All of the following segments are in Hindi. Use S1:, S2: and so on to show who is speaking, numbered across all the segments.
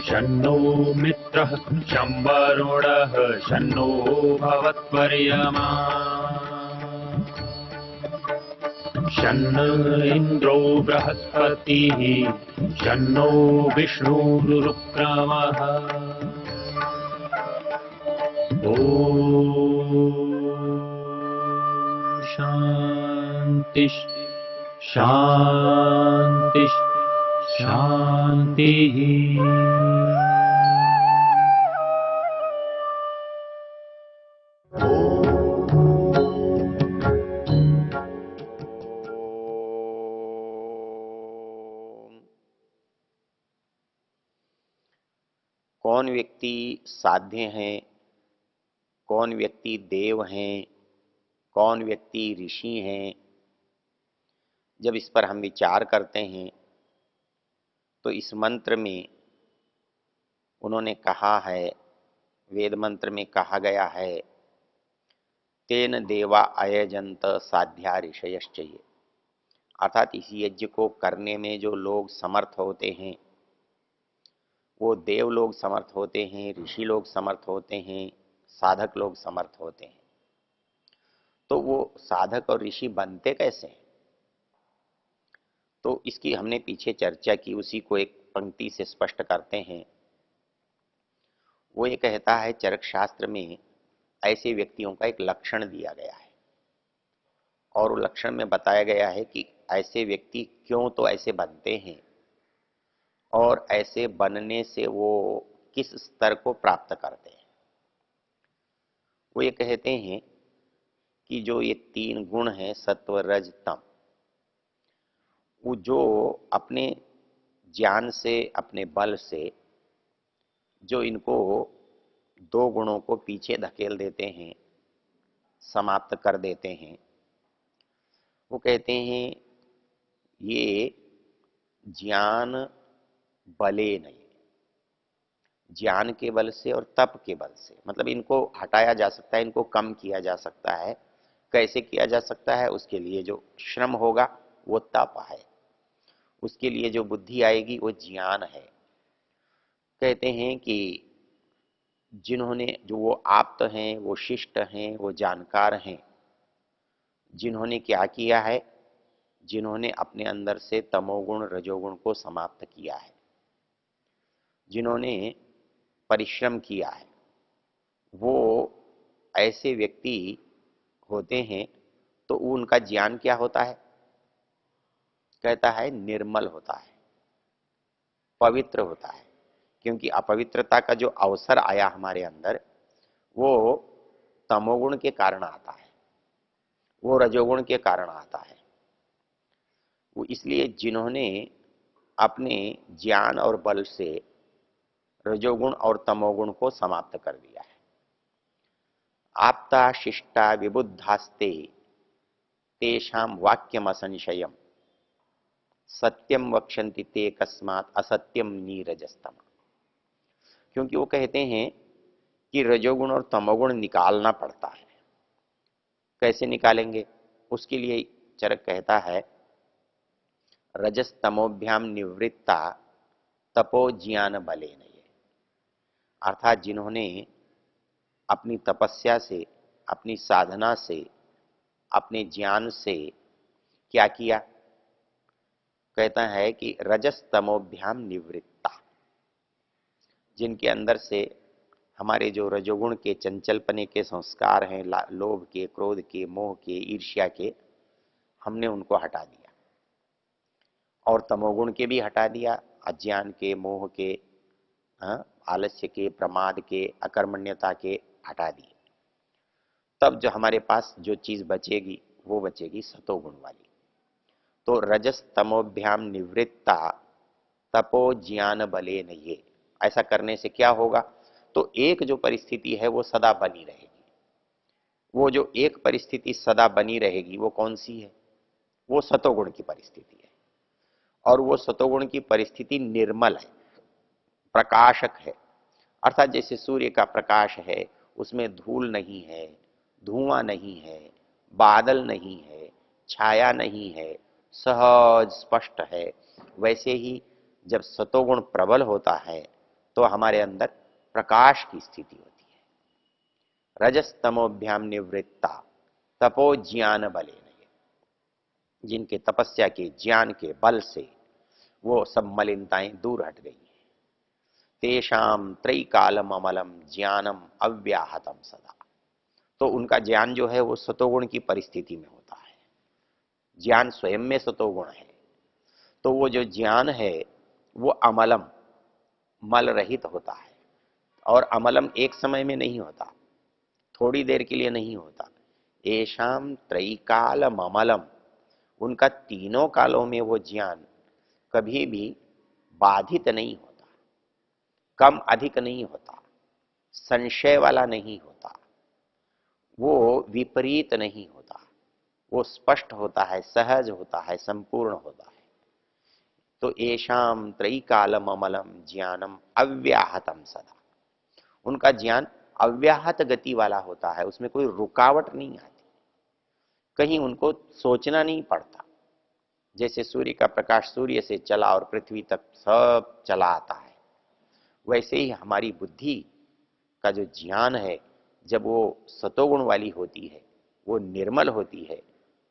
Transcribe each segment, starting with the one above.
S1: शन्नो मित्रः शं वरुणः शन्नो भवत्वर्यमा शन्न इन्द्रो बृहस्पतिः शन्नो विष्णुरुक्रमः ॐ शान्ति शान्ति शान्तिः।
S2: कौन व्यक्ति साध्य हैं, कौन व्यक्ति देव हैं, कौन व्यक्ति ऋषि हैं, जब इस पर हम विचार करते हैं तो इस मंत्र में उन्होंने कहा है, वेद मंत्र में कहा गया है, तेन देवा अयजंत साध्या ऋषयश्चये। अर्थात इस यज्ञ को करने में जो लोग समर्थ होते हैं वो देव लोग समर्थ होते हैं, ऋषि लोग समर्थ होते हैं, साधक लोग समर्थ होते हैं। तो वो साधक और ऋषि बनते कैसे हैं? तो इसकी हमने पीछे चर्चा की, उसी को एक पंक्ति से स्पष्ट करते हैं। वो ये कहता है, चरक शास्त्र में ऐसे व्यक्तियों का एक लक्षण दिया गया है और वो लक्षण में बताया गया है कि ऐसे व्यक्ति क्यों तो ऐसे बनते हैं और ऐसे बनने से वो किस स्तर को प्राप्त करते हैं। वो ये कहते हैं कि जो ये तीन गुण हैं, सत्व रज तम, वो जो अपने ज्ञान से, अपने बल से जो इनको दो गुणों को पीछे धकेल देते हैं, समाप्त कर देते हैं, वो कहते हैं ये ज्ञान बले नहीं, ज्ञान के बल से और तप के बल से, मतलब इनको हटाया जा सकता है, इनको कम किया जा सकता है। कैसे किया जा सकता है? उसके लिए जो श्रम होगा वो तप है, उसके लिए जो बुद्धि आएगी वो ज्ञान है। कहते हैं कि जिन्होंने, जो वो आप्त हैं, वो शिष्ट हैं, वो जानकार हैं, जिन्होंने क्या किया है, जिन्होंने अपने अंदर से तमोगुण रजोगुण को समाप्त किया है, जिन्होंने परिश्रम किया है, वो ऐसे व्यक्ति होते हैं। तो उनका ज्ञान क्या होता है? कहता है निर्मल होता है, पवित्र होता है। क्योंकि अपवित्रता का जो अवसर आया हमारे अंदर वो तमोगुण के कारण आता है, वो रजोगुण के कारण आता है। वो इसलिए जिन्होंने अपने ज्ञान और बल से रजोगुण और तमोगुण को समाप्त कर दिया है। आप्ता शिष्टा विबुद्धास्ते तेषाम वाक्यम असंशयम सत्यम वक्षन्ति ते कस्मात् असत्यम नीरजस्तम। क्योंकि वो कहते हैं कि रजोगुण और तमोगुण निकालना पड़ता है। कैसे निकालेंगे? उसके लिए चरक कहता है, रजस तमोभ्याम निवृत्ता तपो ज्ञान बले नहीं। अर्थात जिन्होंने अपनी तपस्या से, अपनी साधना से, अपने ज्ञान से क्या किया? कहता है कि रजस तमोभ्याम निवृत्ता, जिनके अंदर से हमारे जो रजोगुण के चंचलपने के संस्कार हैं, लोभ के, क्रोध के, मोह के, ईर्ष्या के, हमने उनको हटा दिया और तमोगुण के भी हटा दिया, अज्ञान के, मोह के, आलस्य के, प्रमाद के, अकर्मण्यता के हटा दिए। तब जो हमारे पास जो चीज बचेगी वो बचेगी सतोगुण वाली। तो रजस तमोभ्याम निवृत्ता तपो ज्ञान बले नहीं। ऐसा करने से क्या होगा? तो एक जो परिस्थिति है वो सदा बनी रहेगी। वो जो एक परिस्थिति सदा बनी रहेगी वो कौन सी है? वो सतोगुण की परिस्थिति है। और वो सतोगुण की परिस्थिति निर्मल है, प्रकाशक है। अर्थात जैसे सूर्य का प्रकाश है, उसमें धूल नहीं है, धुआं नहीं है, बादल नहीं है, छाया नहीं है, सहज स्पष्ट है, वैसे ही जब सतोगुण प्रबल होता है तो हमारे अंदर प्रकाश की स्थिति होती है। रजस्तमोभ्याम निवृत्ता तपो ज्ञान बले, जिनके तपस्या के ज्ञान के बल से वो सब मलिनताएं दूर हट गई हैं। तेषाम त्रैकालम अमलम ज्ञानम अव्याहतम सदा। तो उनका ज्ञान जो है वो सतोगुण की परिस्थिति में होता है। ज्ञान स्वयं में सतोगुण है, तो वो जो ज्ञान है वो अमलम, मल रहित होता है। और अमलम एक समय में नहीं होता, थोड़ी देर के लिए नहीं होता। येषाम त्रैकालम अमलम, उनका तीनों कालों में वो ज्ञान कभी भी बाधित नहीं होता, कम अधिक नहीं होता, संशय वाला नहीं होता, वो विपरीत नहीं होता, वो स्पष्ट होता है, सहज होता है, संपूर्ण होता है। तो येषाम त्रैकालम अमलम ज्ञानम अव्याहतम सदा, उनका ज्ञान अव्याहत गति वाला होता है, उसमें कोई रुकावट नहीं आती, कहीं उनको सोचना नहीं पड़ता। जैसे सूर्य का प्रकाश सूर्य से चला और पृथ्वी तक सब चला आता है, वैसे ही हमारी बुद्धि का जो ज्ञान है, जब वो सतोगुण वाली होती है, वो निर्मल होती है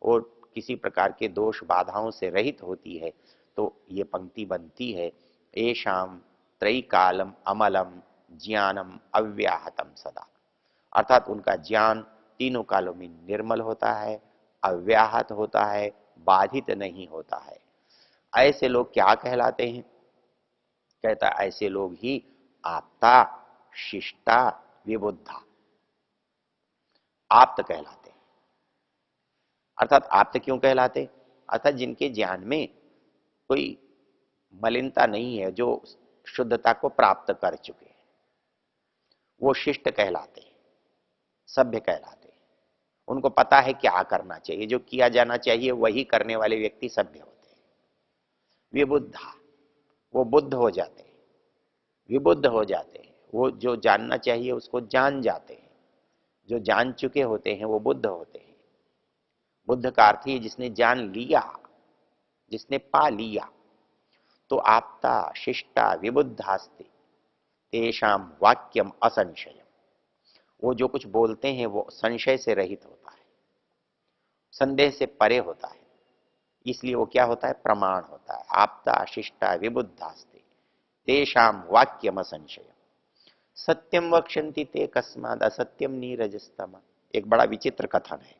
S2: और किसी प्रकार के दोष बाधाओं से रहित होती है, तो ये पंक्ति बनती है, येषाम त्रैकालम अमलम ज्ञानम अव्याहतम सदा। अर्थात उनका ज्ञान तीनों कालों में निर्मल होता है, अव्याहत होता है, बाधित नहीं होता है। ऐसे लोग क्या कहलाते हैं? कहता ऐसे लोग ही आप्ता, शिष्टा, विबुद्धा, आप्त कहलाते हैं। अर्थात आप्त क्यों कहलाते? अर्थात जिनके ज्ञान में कोई मलिनता नहीं है, जो शुद्धता को प्राप्त कर चुके हैं, वो शिष्ट कहलाते हैं, सभ्य कहलाते हैं। उनको पता है क्या करना चाहिए, जो किया जाना चाहिए वही करने वाले व्यक्ति सभ्य होते हैं। विबुद्धा, वो बुद्ध हो जाते हैं, विबुद्ध हो जाते हैं, वो जो जानना चाहिए उसको जान जाते हैं। जो जान चुके होते हैं वो बुद्ध होते हैं। बुद्ध का अर्थ ही जिसने जान लिया, जिसने पा लिया। तो आप्ता, शिष्टा, विबुद्धास्ते तेषाम वाक्यम असंशयम, वो जो कुछ बोलते हैं वो संशय से रहित होता है, संदेह से परे होता है, इसलिए वो क्या होता है? प्रमाण होता है। आप्ता, शिष्टा, विबुद्धास्ते तेषाम वाक्यम असंशयम सत्यम वक्षन्ति ते कस्माद असत्यम नीरजस्तमा। एक बड़ा विचित्र कथन है,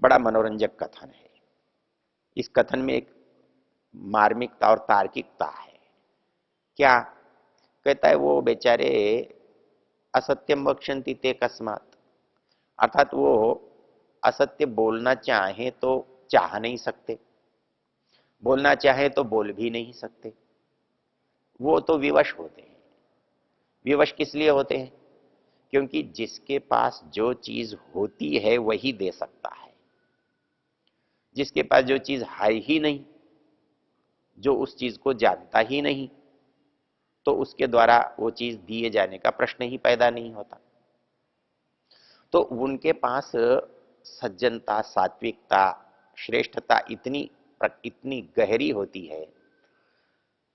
S2: बड़ा मनोरंजक कथन है। इस कथन में एक मार्मिकता और तार्किकता है। क्या कहता है? वो बेचारे असत्यम वक्षन्ति ते कस्मात, अर्थात वो असत्य बोलना चाहे तो चाह नहीं सकते, बोलना चाहे तो बोल भी नहीं सकते। वो तो विवश होते हैं। विवश किस लिए होते हैं? क्योंकि जिसके पास जो चीज होती है वही दे सकता है। जिसके पास जो चीज है ही नहीं, जो उस चीज को जानता ही नहीं, तो उसके द्वारा वो चीज दिए जाने का प्रश्न ही पैदा नहीं होता। तो उनके पास सज्जनता, सात्विकता, श्रेष्ठता इतनी इतनी गहरी होती है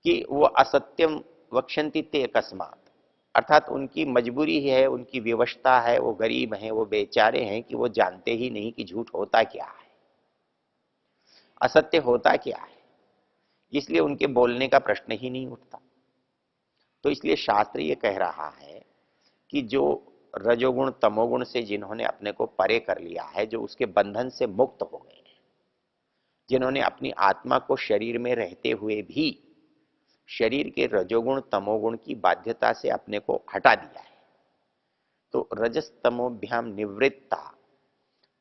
S2: कि वो असत्यम वक्षन्ति ते अकस्मात, अर्थात उनकी मजबूरी है, उनकी विवशता है, वो गरीब हैं, वो बेचारे हैं कि वो जानते ही नहीं कि झूठ होता क्या है, असत्य होता क्या है, इसलिए उनके बोलने का प्रश्न ही नहीं उठता। तो इसलिए शास्त्र ये कह रहा है कि जो रजोगुण तमोगुण से जिन्होंने अपने को परे कर लिया है, जो उसके बंधन से मुक्त हो गए हैं, जिन्होंने अपनी आत्मा को शरीर में रहते हुए भी शरीर के रजोगुण तमोगुण की बाध्यता से अपने को हटा दिया है, तो रजस तमोभ्याम निवृत्ता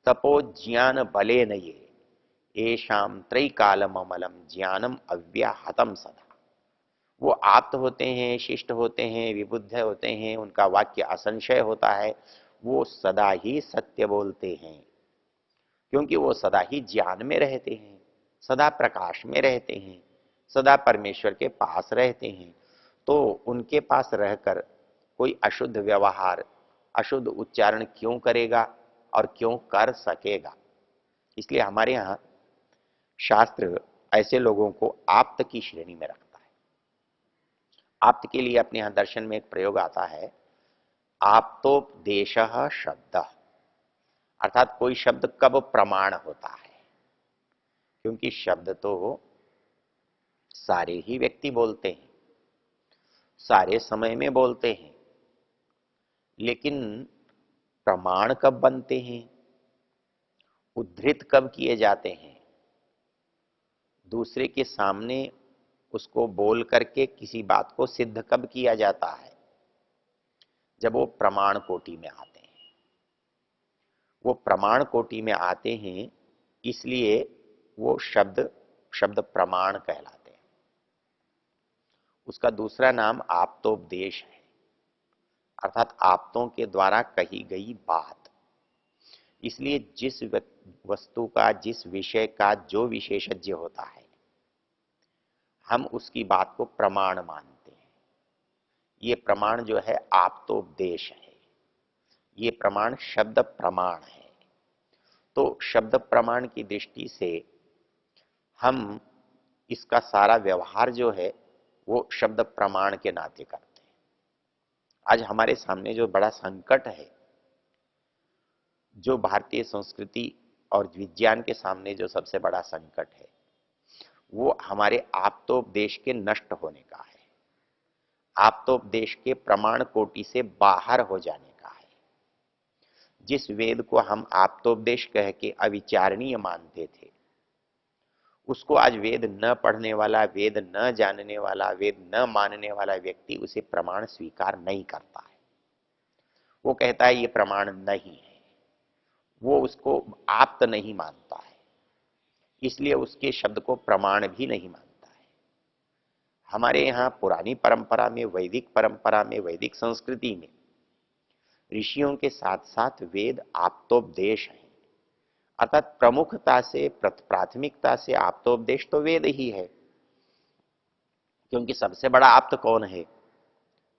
S2: तपो ज्ञान बले न ये येषाम त्रैकालम अमलम ज्ञानम अव्याहतम सदा। वो आप्त होते हैं, शिष्ट होते हैं, विबुद्ध होते हैं, उनका वाक्य असंशय होता है, वो सदा ही सत्य बोलते हैं, क्योंकि वो सदा ही ज्ञान में रहते हैं, सदा प्रकाश में रहते हैं, सदा परमेश्वर के पास रहते हैं। तो उनके पास रहकर कोई अशुद्ध व्यवहार, अशुद्ध उच्चारण क्यों करेगा? और क्यों कर सकेगा। इसलिए हमारे यहाँ शास्त्र ऐसे लोगों को आप्त की श्रेणी में रखता है। आप्त के लिए अपने यहाँ दर्शन में एक प्रयोग आता है, आप्तोपदेशः शब्द, अर्थात कोई शब्द कब प्रमाण होता है। क्योंकि शब्द तो सारे ही व्यक्ति बोलते हैं, सारे समय में बोलते हैं, लेकिन प्रमाण कब बनते हैं, उद्धृत कब किए जाते हैं, दूसरे के सामने उसको बोल करके किसी बात को सिद्ध कब किया जाता है, जब वो प्रमाण कोटि में आते हैं। वो प्रमाण कोटि में आते हैं, इसलिए वो शब्द शब्द प्रमाण कहलाते हैं। उसका दूसरा नाम आप्तोपदेश है, अर्थात आप्तों के द्वारा कही गई बात। इसलिए जिस वस्तु का, जिस विषय का जो विशेषज्ञ होता है, हम उसकी बात को प्रमाण मानते हैं। ये प्रमाण जो है आप्तोपदेश है, ये प्रमाण शब्द प्रमाण है। तो शब्द प्रमाण की दृष्टि से हम इसका सारा व्यवहार जो है वो शब्द प्रमाण के नाते करते हैं। आज हमारे सामने जो बड़ा संकट है, जो भारतीय संस्कृति और विज्ञान के सामने जो सबसे बड़ा संकट है, वो हमारे आप्तोपदेश के नष्ट होने का है, आप्तोपदेश के प्रमाण कोटि से बाहर हो जाने का है। जिस वेद को हम आप्तोपदेश कह के अविचारणीय मानते थे, उसको आज वेद न पढ़ने वाला, वेद न जानने वाला, वेद न मानने वाला व्यक्ति उसे प्रमाण स्वीकार नहीं करता है। वो कहता है ये प्रमाण नहीं है, वो उसको आप्त नहीं मानता है, इसलिए उसके शब्द को प्रमाण भी नहीं मानता है। हमारे यहाँ पुरानी परंपरा में, वैदिक परंपरा में, वैदिक संस्कृति में ऋषियों के साथ साथ वेद आप्तोपदेश है, अर्थात प्रमुखता से, प्राथमिकता से आप्तोपदेश तो वेद ही है। क्योंकि सबसे बड़ा आप्त कौन है?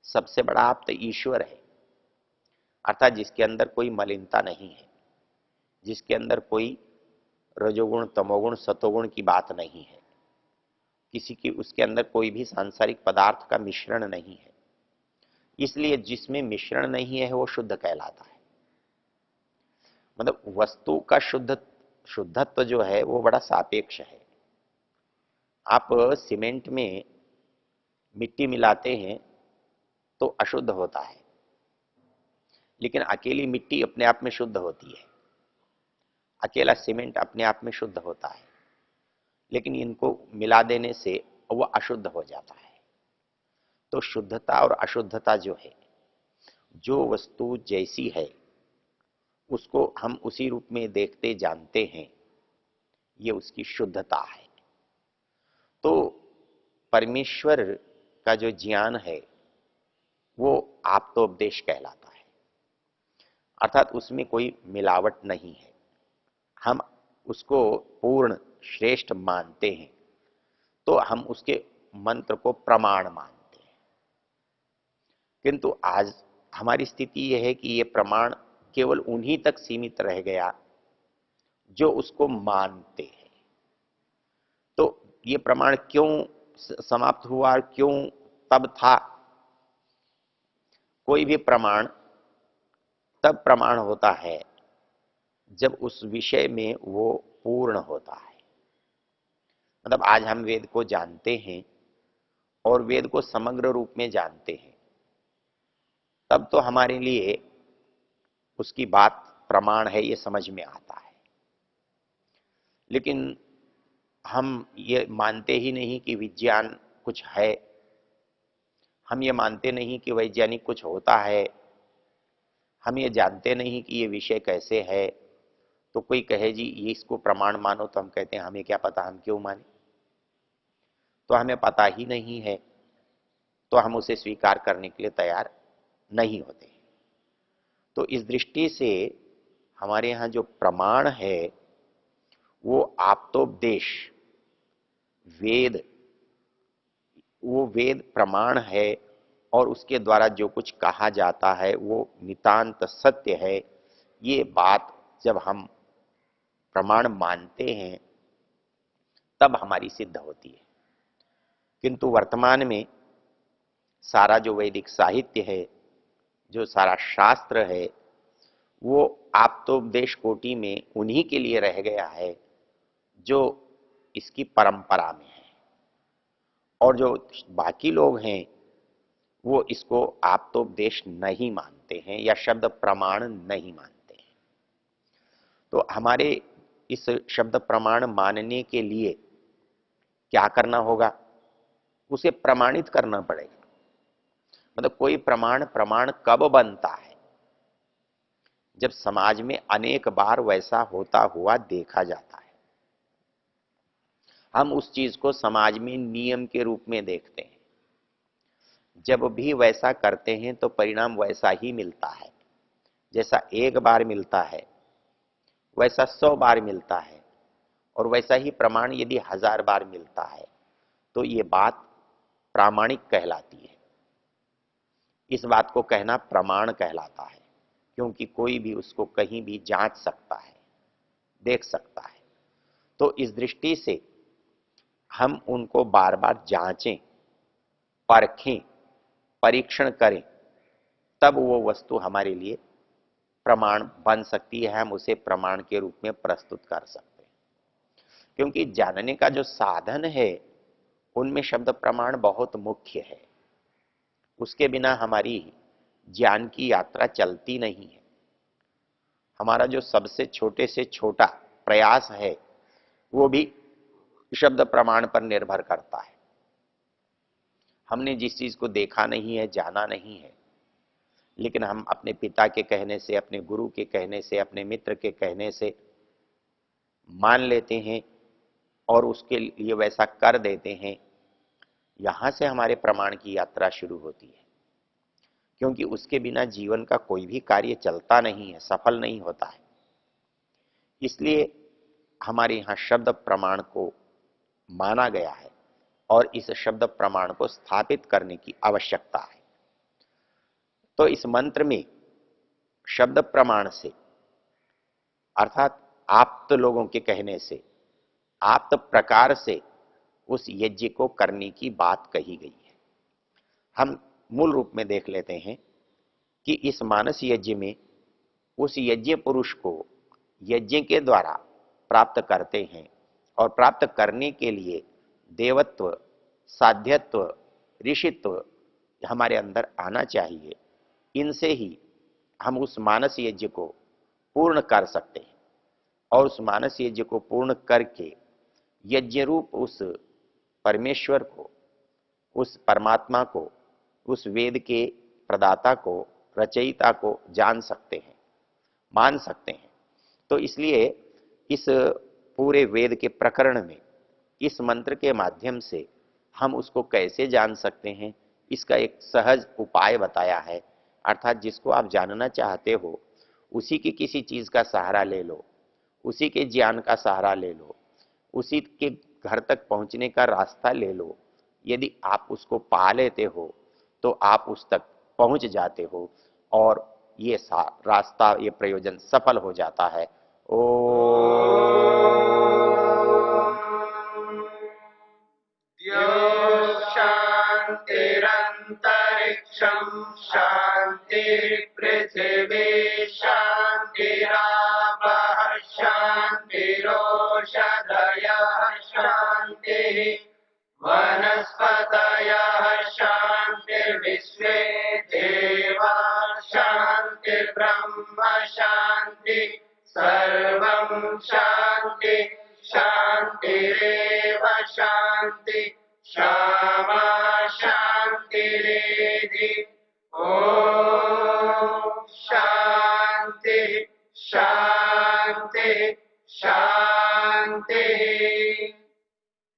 S2: सबसे बड़ा आप्त ईश्वर है, अर्थात जिसके अंदर कोई मलिनता नहीं है, जिसके अंदर कोई रजोगुण, तमोगुण, सतोगुण की बात नहीं है, किसी की उसके अंदर कोई भी सांसारिक पदार्थ का मिश्रण नहीं है। इसलिए जिसमें मिश्रण नहीं है वो शुद्ध कहलाता है। मतलब वस्तु का शुद्धत्व जो है वो बड़ा सापेक्ष है। आप सीमेंट में मिट्टी मिलाते हैं तो अशुद्ध होता है, लेकिन अकेली मिट्टी अपने आप में शुद्ध होती है, अकेला सीमेंट अपने आप में शुद्ध होता है, लेकिन इनको मिला देने से वो अशुद्ध हो जाता है। तो शुद्धता और अशुद्धता जो है, जो वस्तु जैसी है उसको हम उसी रूप में देखते जानते हैं, ये उसकी शुद्धता है। तो परमेश्वर का जो ज्ञान है वो आप्तोपदेश कहलाता है, अर्थात उसमें कोई मिलावट नहीं है, हम उसको पूर्ण श्रेष्ठ मानते हैं, तो हम उसके मंत्र को प्रमाण मानते हैं। किंतु आज हमारी स्थिति यह है कि ये प्रमाण केवल उन्हीं तक सीमित रह गया जो उसको मानते हैं। तो ये प्रमाण क्यों समाप्त हुआ और क्यों तब था? कोई भी प्रमाण तब प्रमाण होता है जब उस विषय में वो पूर्ण होता है। मतलब आज हम वेद को जानते हैं और वेद को समग्र रूप में जानते हैं, तब तो हमारे लिए उसकी बात प्रमाण है ये समझ में आता है। लेकिन हम ये मानते ही नहीं कि विज्ञान कुछ है, हम ये मानते नहीं कि वैज्ञानिक कुछ होता है, हम ये जानते नहीं कि ये विषय कैसे है। तो कोई कहे जी ये इसको प्रमाण मानो, तो हम कहते हैं हमें क्या पता, हम क्यों माने। तो हमें पता ही नहीं है, तो हम उसे स्वीकार करने के लिए तैयार नहीं होते। तो इस दृष्टि से हमारे यहाँ जो प्रमाण है वो आप्तोपदेश, वेद, वो वेद प्रमाण है, और उसके द्वारा जो कुछ कहा जाता है वो नितांत सत्य है। ये बात जब हम प्रमाण मानते हैं तब हमारी सिद्ध होती है। किंतु वर्तमान में सारा जो वैदिक साहित्य है, जो सारा शास्त्र है, वो आप्तोपदेश कोटि में उन्हीं के लिए रह गया है जो इसकी परंपरा में है, और जो बाकी लोग हैं वो इसको आप्तोपदेश नहीं मानते हैं या शब्द प्रमाण नहीं मानते हैं। तो हमारे इस शब्द प्रमाण मानने के लिए क्या करना होगा? उसे प्रमाणित करना पड़ेगा। मतलब कोई प्रमाण कब बनता है? जब समाज में अनेक बार वैसा होता हुआ देखा जाता है, हम उस चीज को समाज में नियम के रूप में देखते हैं। जब भी वैसा करते हैं तो परिणाम वैसा ही मिलता है। जैसा एक बार मिलता है वैसा 100 बार मिलता है, और वैसा ही प्रमाण यदि 1000 बार मिलता है तो ये बात प्रामाणिक कहलाती है। इस बात को कहना प्रमाण कहलाता है, क्योंकि कोई भी उसको कहीं भी जांच सकता है, देख सकता है। तो इस दृष्टि से हम उनको बार बार जांचें, परखें, परीक्षण करें, तब वो वस्तु हमारे लिए प्रमाण बन सकती है। हम उसे प्रमाण के रूप में प्रस्तुत कर सकते हैं। क्योंकि जानने का जो साधन है उनमें शब्द प्रमाण बहुत मुख्य है। उसके बिना हमारी ज्ञान की यात्रा चलती नहीं है। हमारा जो सबसे छोटे से छोटा प्रयास है वो भी शब्द प्रमाण पर निर्भर करता है। हमने जिस चीज को देखा नहीं है, जाना नहीं है, लेकिन हम अपने पिता के कहने से, अपने गुरु के कहने से, अपने मित्र के कहने से मान लेते हैं और उसके लिए वैसा कर देते हैं। यहां से हमारे प्रमाण की यात्रा शुरू होती है। क्योंकि उसके बिना जीवन का कोई भी कार्य चलता नहीं है, सफल नहीं होता है। इसलिए हमारे यहाँ शब्द प्रमाण को माना गया है और इस शब्द प्रमाण को स्थापित करने की आवश्यकता है। तो इस मंत्र में शब्द प्रमाण से, अर्थात आप्त लोगों के कहने से, आप्त प्रकार से उस यज्ञ को करने की बात कही गई है। हम मूल रूप में देख लेते हैं कि इस मानस यज्ञ में उस यज्ञ पुरुष को यज्ञ के द्वारा प्राप्त करते हैं, और प्राप्त करने के लिए देवत्व, साध्यत्व, ऋषित्व हमारे अंदर आना चाहिए। इनसे ही हम उस मानस यज्ञ को पूर्ण कर सकते हैं, और उस मानस यज्ञ को पूर्ण करके यज्ञ रूप उस परमेश्वर को, उस परमात्मा को, उस वेद के प्रदाता को, रचयिता को जान सकते हैं, मान सकते हैं। तो इसलिए इस पूरे वेद के प्रकरण में इस मंत्र के माध्यम से हम उसको कैसे जान सकते हैं, इसका एक सहज उपाय बताया है। अर्थात जिसको आप जानना चाहते हो उसी की किसी चीज का सहारा ले लो, उसी के ज्ञान का सहारा ले लो, उसी के घर तक पहुंचने का रास्ता ले लो। यदि आप उसको पा लेते हो तो आप उस तक पहुंच जाते हो, और ये रास्ता, ये प्रयोजन सफल हो जाता है।
S3: शांतिरंतरिक्षं शांति पृथिवी शांतिरापः शांतिरोषधयः शांतिः वनस्पतयः शांतिर्विश्वे देवा शांतिर्ब्रह्म शांति सर्वं शांति शांतिरेव।